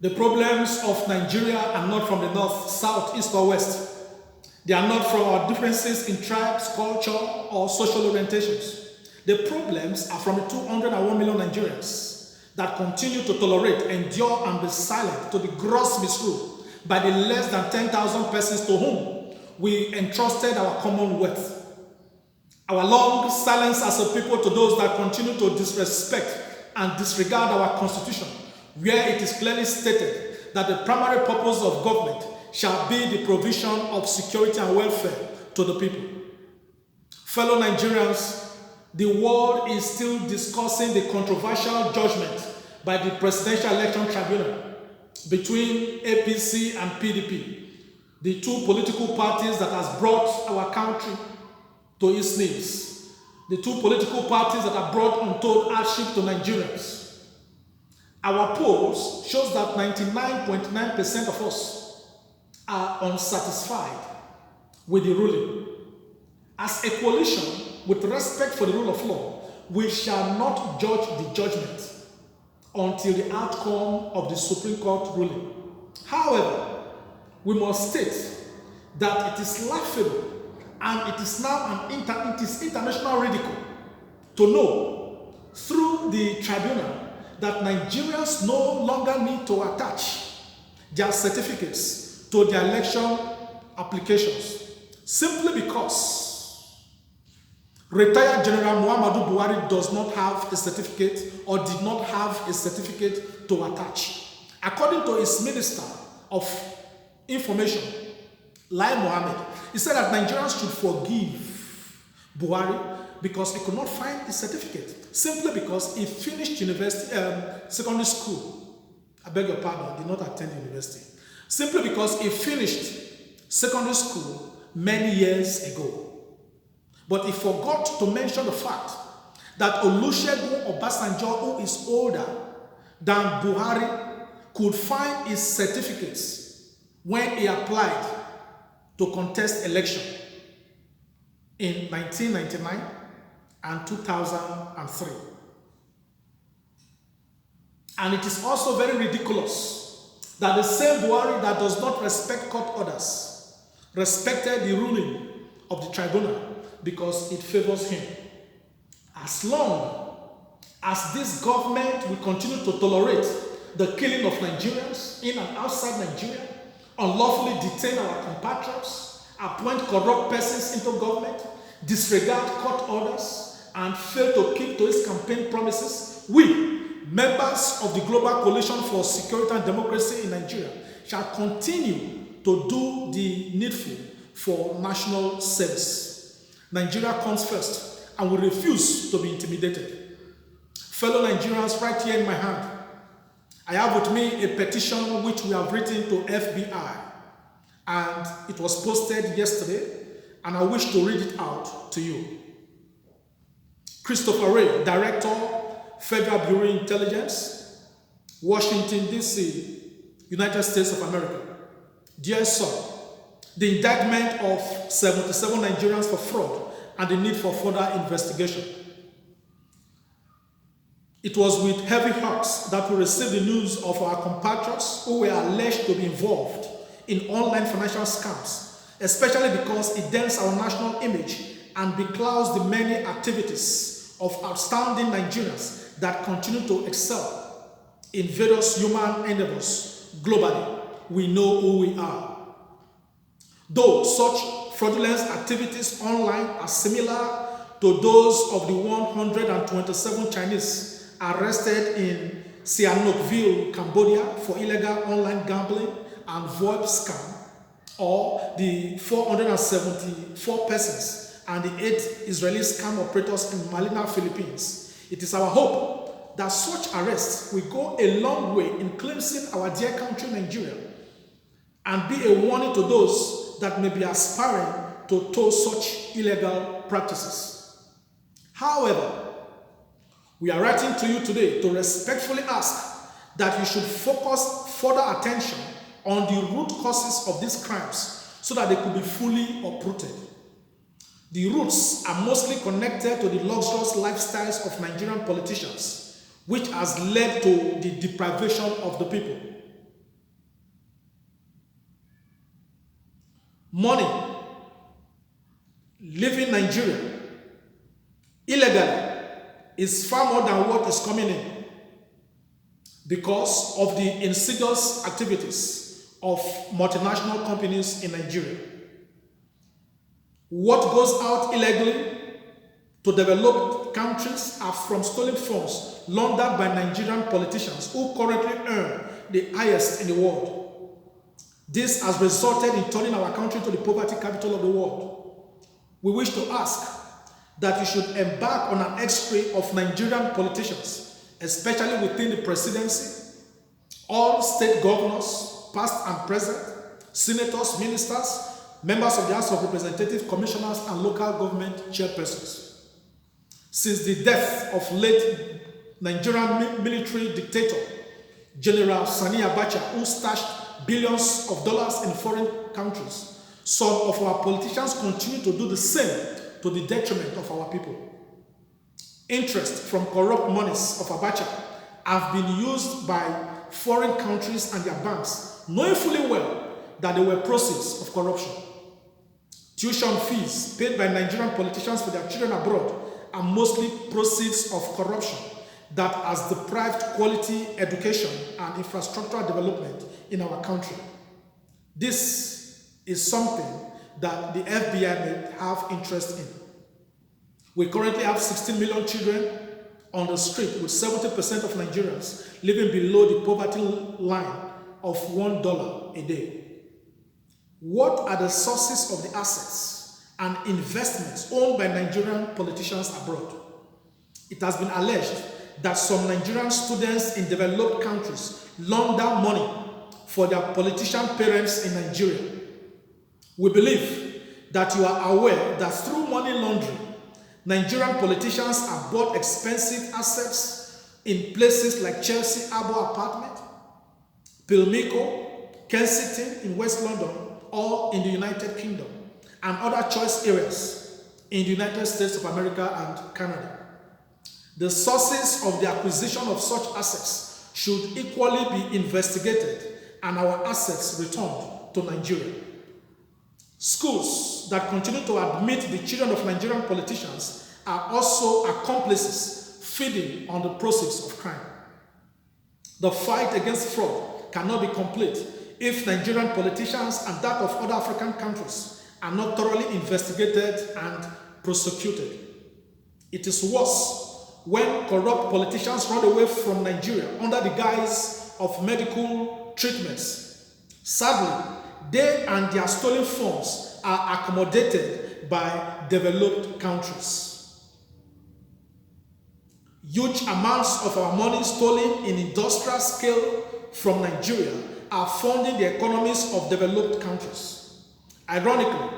The problems of Nigeria are not from the north, south, east, or west. They are not from our differences in tribes, culture, or social orientations. The problems are from the 201 million Nigerians that continue to tolerate, endure, and be silent to the gross misrule by the less than 10,000 persons to whom we entrusted our commonwealth. Our long silence as a people to those that continue to disrespect and disregard our constitution, where it is clearly stated that the primary purpose of government shall be the provision of security and welfare to the people. Fellow Nigerians, the world is still discussing the controversial judgment by the Presidential Election Tribunal between APC and PDP, the two political parties that has brought our country to its knees, the two political parties that have brought untold hardship to Nigerians. Our polls shows that 99.9% of us are unsatisfied with the ruling. As a coalition, with respect for the rule of law, we shall not judge the judgment until the outcome of the Supreme Court ruling. However, we must state that it is laughable and it is now it is international ridicule to know through the tribunal that Nigerians no longer need to attach their certificates to their election applications simply because retired General Muhammadu Buhari does not have a certificate or did not have a certificate to attach. According to his Minister of Information, Lai Mohammed, he said that Nigerians should forgive Buhari because he could not find his certificate, simply because he finished secondary school. I beg your pardon, did not attend university. Simply because he finished secondary school many years ago. But he forgot to mention the fact that Olusegun Obasanjo, who is older than Buhari, could find his certificates when he applied to contest election in 1999 and 2003. And it is also very ridiculous that the same Buhari that does not respect court orders respected the ruling of the tribunal because it favors him. As long as this government will continue to tolerate the killing of Nigerians in and outside Nigeria, unlawfully detain our compatriots, appoint corrupt persons into government, disregard court orders, and fail to keep to its campaign promises, we, members of the Global Coalition for Security and Democracy in Nigeria, shall continue to do the needful for national service. Nigeria comes first, and we refuse to be intimidated. Fellow Nigerians, right here in my hand, I have with me a petition which we have written to FBI, and it was posted yesterday, and I wish to read it out to you. Christopher Ray, Director, Federal Bureau of Intelligence, Washington, D.C., United States of America. Dear sir, the indictment of 77 Nigerians for fraud and the need for further investigation. It was with heavy hearts that we received the news of our compatriots who were alleged to be involved in online financial scams, especially because it dents our national image and beclouds the many activities of outstanding Nigerians that continue to excel in various human endeavors globally. We know who we are. Though such fraudulent activities online are similar to those of the 127 Chinese arrested in Sihanoukville, Cambodia for illegal online gambling and VoIP scam, or the 474 persons and the 8 Israeli scam operators in Manila, Philippines. It is our hope that such arrests will go a long way in cleansing our dear country, Nigeria, and be a warning to those that may be aspiring to toe such illegal practices. However, we are writing to you today to respectfully ask that you should focus further attention on the root causes of these crimes so that they could be fully uprooted. The roots are mostly connected to the luxurious lifestyles of Nigerian politicians, which has led to the deprivation of the people. money leaving Nigeria illegally is far more than what is coming in because of the insidious activities of multinational companies in Nigeria. What goes out illegally to developed countries are from stolen funds laundered by Nigerian politicians who currently earn the highest in the world. This has resulted in turning our country to the poverty capital of the world. We wish to ask that you should embark on an x-ray of Nigerian politicians, especially within the presidency, all state governors, past and present, senators, ministers, members of the House of Representatives, commissioners, and local government chairpersons. Since the death of late Nigerian military dictator, General Sani Abacha, who stashed billions of dollars in foreign countries, some of our politicians continue to do the same to the detriment of our people. Interest from corrupt monies of Abacha have been used by foreign countries and their banks, knowing fully well that they were proceeds of corruption. Tuition fees paid by Nigerian politicians for their children abroad are mostly proceeds of corruption that has deprived quality education and infrastructural development in our country. This is something that the FBI may have interest in. We currently have 16 million children on the street, with 70% of Nigerians living below the poverty line of $1 a day. What are the sources of the assets and investments owned by Nigerian politicians abroad? It has been alleged that some Nigerian students in developed countries launder money for their politician parents in Nigeria. We believe that you are aware that through money laundering, Nigerian politicians have bought expensive assets in places like Chelsea Harbour Apartment, Pilmico, Kensington in West London, or in the United Kingdom, and other choice areas in the United States of America and Canada. The sources of the acquisition of such assets should equally be investigated and our assets returned to Nigeria. Schools that continue to admit the children of Nigerian politicians are also accomplices feeding on the proceeds of crime. The fight against fraud cannot be complete if Nigerian politicians and that of other African countries are not thoroughly investigated and prosecuted. It is worse when corrupt politicians run away from Nigeria under the guise of medical treatments. Sadly, they and their stolen funds are accommodated by developed countries. Huge amounts of our money stolen in industrial scale from Nigeria are funding the economies of developed countries. Ironically,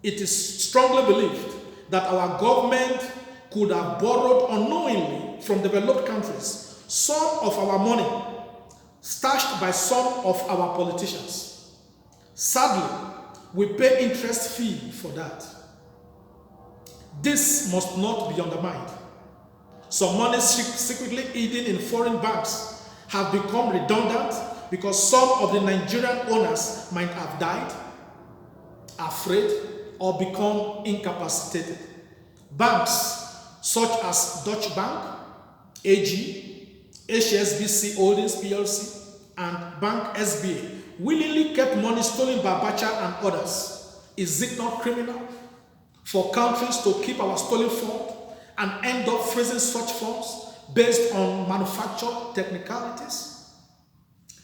it is strongly believed that our government could have borrowed unknowingly from developed countries some of our money stashed by some of our politicians. Sadly, we pay interest fee for that. This must not be undermined. Some money secretly hidden in foreign banks have become redundant because some of the Nigerian owners might have died, afraid, or become incapacitated. Banks such as Deutsche Bank, AG, HSBC Holdings PLC, and Bank SBA willingly kept money stolen by Abacha and others. Is it not criminal for countries to keep our stolen funds and end up freezing such funds based on manufactured technicalities?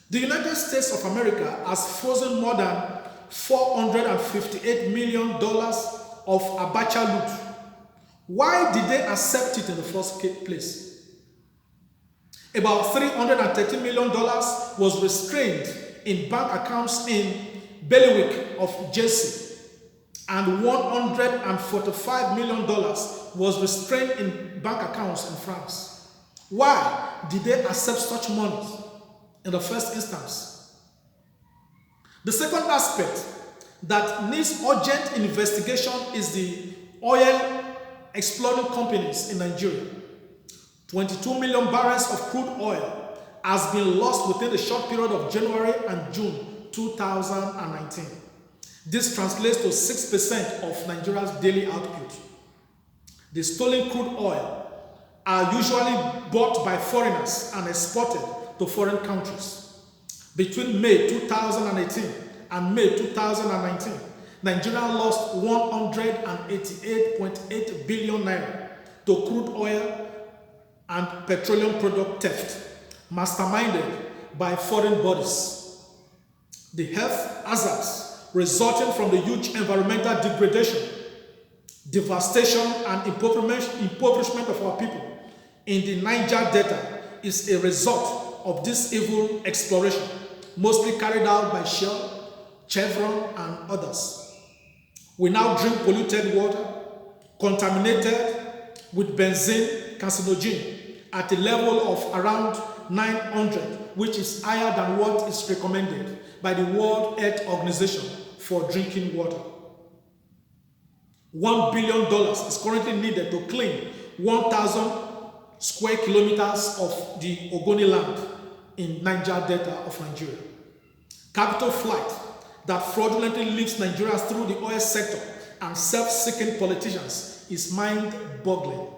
The United States of America has frozen more than $458 million of Abacha loot. Why did they accept it in the first place? About $330 million was restrained in bank accounts in Bailiwick of Jersey, and $145 million was restrained in bank accounts in France. Why did they accept such money in the first instance? The second aspect that needs urgent investigation is the oil exploring companies in Nigeria. 22 million barrels of crude oil has been lost within the short period of January and June 2019. This translates to 6% of Nigeria's daily output. The stolen crude oil are usually bought by foreigners and exported to foreign countries. Between May 2018 and May 2019, Nigeria lost 188.8 billion naira to crude oil and petroleum product theft, masterminded by foreign bodies. The health hazards resulting from the huge environmental degradation, devastation, and impoverishment of our people in the Niger Delta is a result of this evil exploration, mostly carried out by Shell, Chevron, and others. We now drink polluted water, contaminated with benzene carcinogen at a level of around 900, which is higher than what is recommended by the World Health Organization for drinking water. $1 billion is currently needed to clean 1,000 square kilometers of the Ogoni land in Niger Delta of Nigeria. Capital flight that fraudulently leads Nigerians through the oil sector and self-seeking politicians is mind-boggling.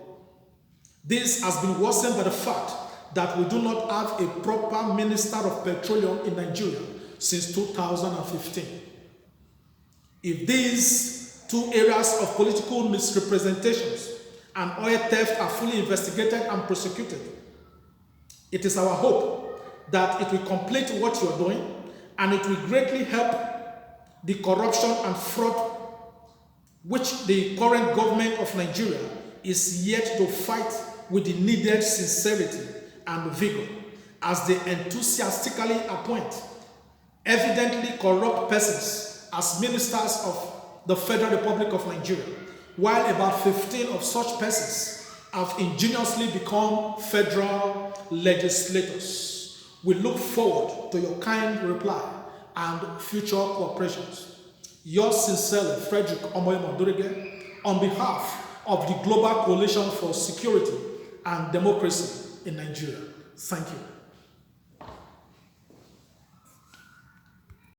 This has been worsened by the fact that we do not have a proper Minister of Petroleum in Nigeria since 2015. If these two areas of political misrepresentations and oil theft are fully investigated and prosecuted, it is our hope that it will complete what you are doing, and it will greatly help the corruption and fraud which the current government of Nigeria is yet to fight with the needed sincerity and vigor, as they enthusiastically appoint evidently corrupt persons as ministers of the Federal Republic of Nigeria, while about 15 of such persons have ingeniously become federal legislators. We look forward to your kind reply and future cooperations. Yours sincerely, Frederick Odorige, on behalf of the Global Coalition for Security and Democracy in Nigeria. Thank you.